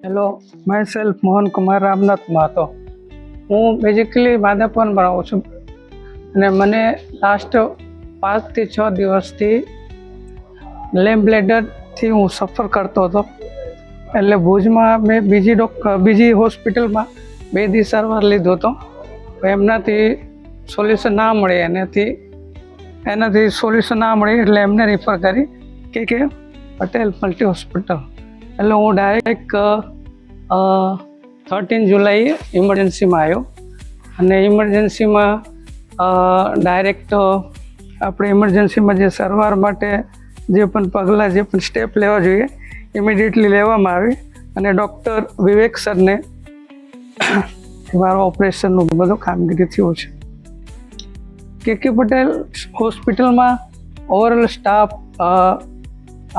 Hello, my self Mohan Kumar Ramnath Mahato. હું basically માધાપરમાં રહું છું અને મને લાસ્ટ 5 થી 6 દિવસથી લેમ્પ બ્લેડરથી હું સફર કરતો હતો. એટલે ભુજમાં મેં બીજી હોસ્પિટલમાં 2 દી સારવાર લીધો હતો. એમનાથી સોલ્યુશન ના મળે, એનાથી સોલ્યુશન ના મળે એટલે એમને રિફર કરી કે પટેલ મલ્ટી હોસ્પિટલ. એટલે હું ડાયરેક્ટ 13 જુલાઈએ ઇમરજન્સીમાં આવ્યો અને ઇમરજન્સીમાં ડાયરેક્ટ આપણે ઇમરજન્સીમાં જે સારવાર માટે જે પણ પગલાં, જે પણ સ્ટેપ લેવા જોઈએ ઇમિડિયેટલી લેવામાં આવી અને ડૉક્ટર વિવેક સરને મારું ઓપરેશનનું બધું કામગીરી થયું છે. કે પટેલ હોસ્પિટલમાં overall staff,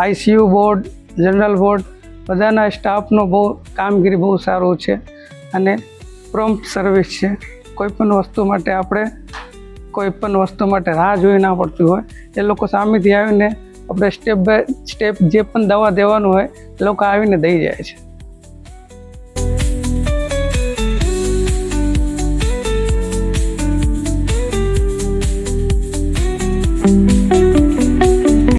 ICU board, general board બધાના સ્ટાફનો કામગીરી બહુ સારું છે અને પ્રોમ્પ્ટ સર્વિસ છે. કોઈપણ વસ્તુ માટે રાહ જોઈ ના પડતી હોય. એ લોકો સામેથી આવીને આપણે સ્ટેપ બાય સ્ટેપ જે પણ દવા દેવાનું હોય એ લોકો આવીને દઈ જાય છે.